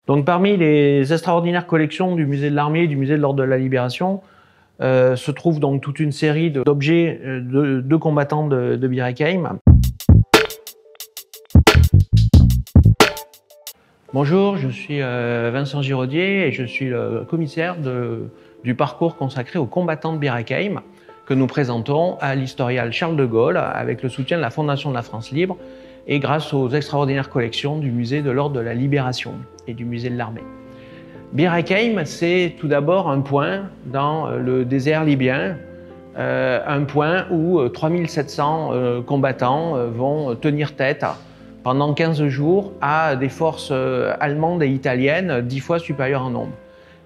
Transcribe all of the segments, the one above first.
Donc parmi les extraordinaires collections du musée de l'Armée et du musée de l'Ordre de la Libération se trouve donc toute une série d'objets de combattants de Bir Hakeim. Bonjour, je suis Vincent Giraudier et je suis le commissaire du parcours consacré aux combattants de Bir Hakeim que nous présentons à l'historial Charles de Gaulle avec le soutien de la Fondation de la France Libre et grâce aux extraordinaires collections du musée de l'Ordre de la Libération et du musée de l'Armée. Bir Hakeim, c'est tout d'abord un point dans le désert libyen, un point où 3700 combattants vont tenir tête pendant 15 jours à des forces allemandes et italiennes 10 fois supérieures en nombre.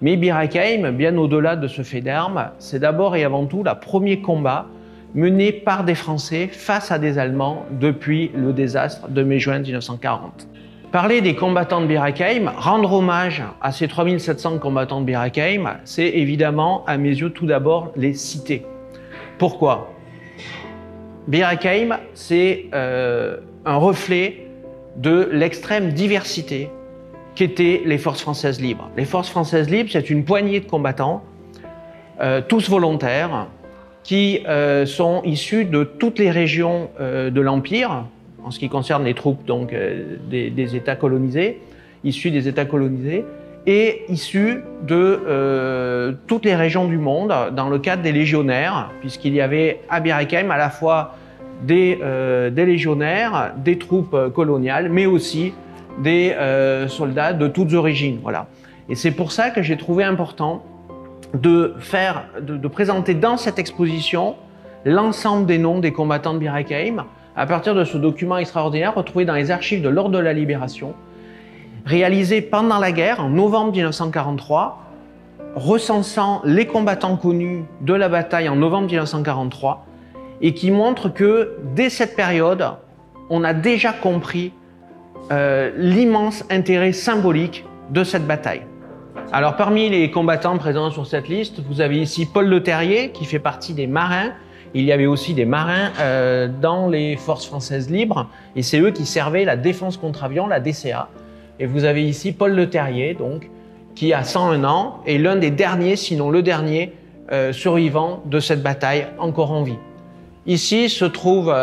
Mais Bir Hakeim, bien au-delà de ce fait d'armes, c'est d'abord et avant tout le premier combat mené par des Français face à des Allemands depuis le désastre de mai-juin 1940. Parler des combattants de Bir Hakeim, rendre hommage à ces 3700 combattants de Bir Hakeim, c'est évidemment, à mes yeux, tout d'abord les citer. Pourquoi? Bir Hakeim, c'est un reflet de l'extrême diversité qu'étaient les forces françaises libres. Les forces françaises libres, c'est une poignée de combattants, tous volontaires, qui sont issus de toutes les régions de l'Empire, en ce qui concerne les troupes donc, des États colonisés, issus des États colonisés, et issus de toutes les régions du monde, dans le cadre des légionnaires, puisqu'il y avait à Bir Hakeim à la fois des légionnaires, des troupes coloniales, mais aussi des soldats de toutes origines. Voilà. Et c'est pour ça que j'ai trouvé important de présenter dans cette exposition l'ensemble des noms des combattants de Bir Hakeim à partir de ce document extraordinaire retrouvé dans les archives de l'Ordre de la Libération, réalisé pendant la guerre, en novembre 1943, recensant les combattants connus de la bataille en novembre 1943 et qui montre que dès cette période, on a déjà compris l'immense intérêt symbolique de cette bataille. Alors parmi les combattants présents sur cette liste, vous avez ici Paul Le Terrier qui fait partie des marins. Il y avait aussi des marins dans les forces françaises libres et c'est eux qui servaient la défense contre avion, la DCA. Et vous avez ici Paul Le Terrier, donc, qui a 101 ans et l'un des derniers, sinon le dernier, survivant de cette bataille encore en vie. Ici se trouve,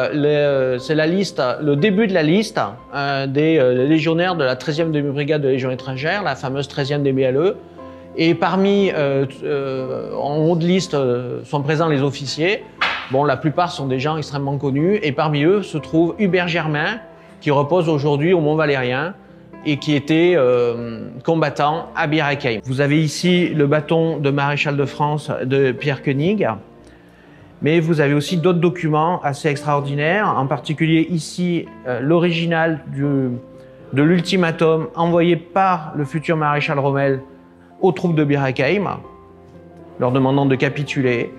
c'est la liste, le début de la liste des légionnaires de la 13e demi-brigade de Légion étrangère, la fameuse 13e DBLE. Et parmi, en haut de liste, sont présents les officiers. Bon, la plupart sont des gens extrêmement connus. Et parmi eux se trouve Hubert Germain, qui repose aujourd'hui au Mont-Valérien et qui était combattant à Bir Hakeim. Vous avez ici le bâton de maréchal de France de Pierre Koenig. Mais vous avez aussi d'autres documents assez extraordinaires, en particulier ici l'original de l'ultimatum envoyé par le futur maréchal Rommel aux troupes de Bir Hakeim, leur demandant de capituler.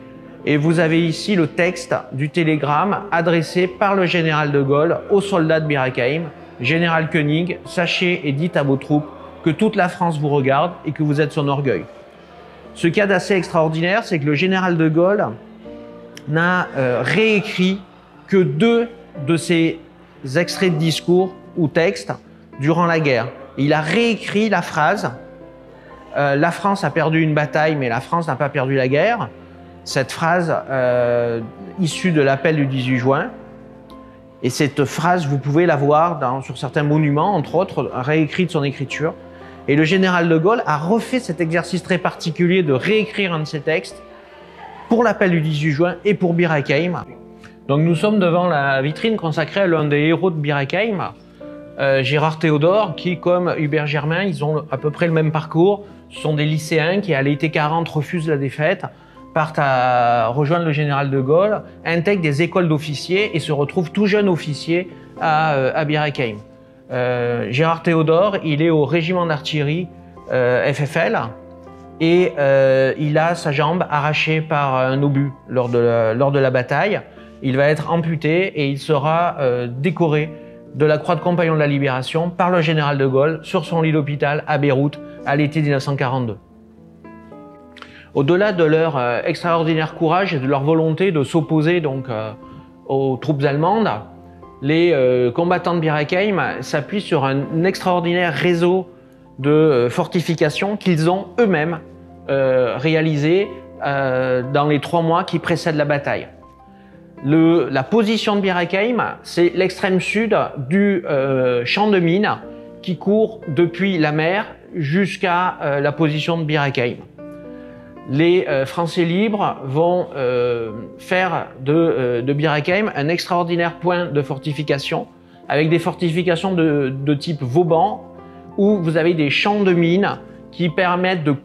Et vous avez ici le texte du télégramme adressé par le général de Gaulle aux soldats de Bir Hakeim. Général Koenig, sachez et dites à vos troupes que toute la France vous regarde et que vous êtes son orgueil. Ce qu'il y a d'assez extraordinaire, c'est que le général de Gaulle n'a réécrit que 2 de ces extraits de discours ou textes durant la guerre. Il a réécrit la phrase « La France a perdu une bataille, mais la France n'a pas perdu la guerre ». Cette phrase issue de l'appel du 18 juin. Et cette phrase, vous pouvez la voir sur certains monuments, entre autres, réécrite de son écriture. Et le général de Gaulle a refait cet exercice très particulier de réécrire un de ces textes pour l'appel du 18 juin et pour Bir Hakeim. Donc nous sommes devant la vitrine consacrée à l'un des héros de Bir Hakeim, Gérard Théodore, qui, comme Hubert Germain, ils ont à peu près le même parcours. Ce sont des lycéens qui, à l'été 40, refusent la défaite, partent à rejoindre le général de Gaulle, intègrent des écoles d'officiers et se retrouvent tout jeune officier à Bir Hakeim. Gérard Théodore, il est au régiment d'artillerie FFL, et il a sa jambe arrachée par un obus lors de la bataille. Il va être amputé et il sera décoré de la Croix de Compagnon de la Libération par le général de Gaulle sur son lit d'hôpital à Beyrouth à l'été 1942. Au-delà de leur extraordinaire courage et de leur volonté de s'opposer donc aux troupes allemandes, les combattants de Bir Hakeim s'appuient sur un extraordinaire réseau de fortifications qu'ils ont eux-mêmes réalisées dans les 3 mois qui précèdent la bataille. La position de Bir Hakeim, c'est l'extrême sud du champ de mines qui court depuis la mer jusqu'à la position de Bir Hakeim. Les Français libres vont faire de Bir Hakeim un extraordinaire point de fortification, avec des fortifications de type Vauban, où vous avez des champs de mines qui permettent de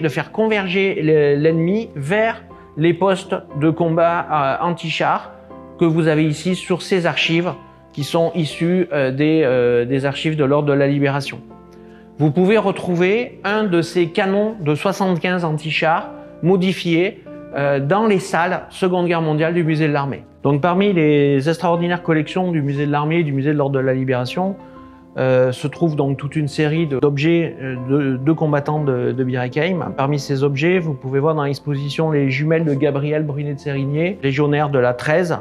faire converger l'ennemi vers les postes de combat anti-chars que vous avez ici sur ces archives qui sont issues des archives de l'Ordre de la Libération. Vous pouvez retrouver un de ces canons de 75 anti-chars modifiés dans les salles Seconde Guerre mondiale du Musée de l'Armée. Donc parmi les extraordinaires collections du Musée de l'Armée et du Musée de l'Ordre de la Libération se trouve donc toute une série d'objets de combattants de Bir Hakeim. Parmi ces objets, vous pouvez voir dans l'exposition les jumelles de Gabriel Brunet de Sérigné, légionnaire de la 13,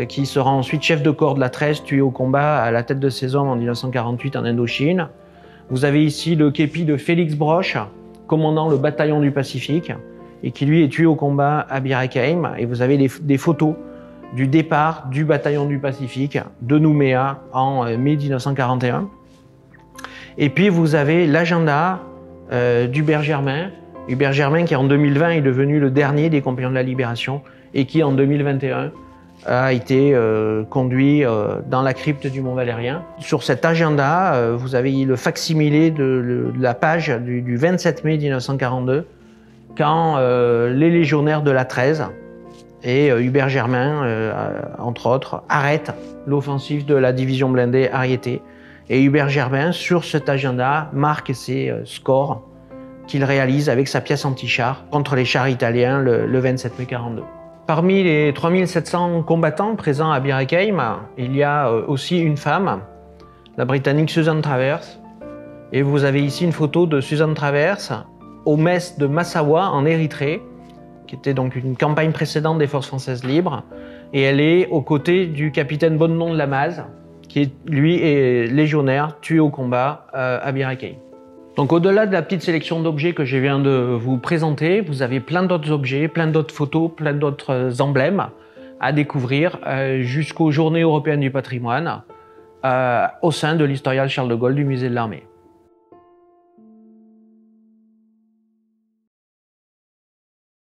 qui sera ensuite chef de corps de la 13, tué au combat à la tête de ses hommes en 1948 en Indochine. Vous avez ici le képi de Félix Broche, commandant le bataillon du Pacifique, et qui lui est tué au combat à Bir Hakeim. Et vous avez des photos du départ du bataillon du Pacifique de Nouméa en mai 1941. Et puis vous avez l'agenda d'Hubert Germain. Hubert Germain qui en 2020 est devenu le dernier des compagnons de la Libération et qui en 2021 a été conduit dans la crypte du Mont Valérien. Sur cet agenda, vous avez le facsimilé de la page du 27 mai 1942 quand les légionnaires de la 13 et Hubert Germain, entre autres, arrête l'offensive de la division blindée Ariete. Et Hubert Germain, sur cet agenda, marque ses scores qu'il réalise avec sa pièce anti-char contre les chars italiens le 27 mai 42. Parmi les 3700 combattants présents à Bir Hakeim, il y a aussi une femme, la Britannique Susan Travers. Et vous avez ici une photo de Susan Travers au mess de Massawa en Érythrée, qui était donc une campagne précédente des forces françaises libres, et elle est aux côtés du capitaine Bonnenon de Lamaze, qui lui est légionnaire, tué au combat à Bir Hakeim. Donc au-delà de la petite sélection d'objets que je viens de vous présenter, vous avez plein d'autres objets, plein d'autres photos, plein d'autres emblèmes à découvrir jusqu'aux Journées européennes du patrimoine au sein de l'Historial Charles de Gaulle du Musée de l'Armée.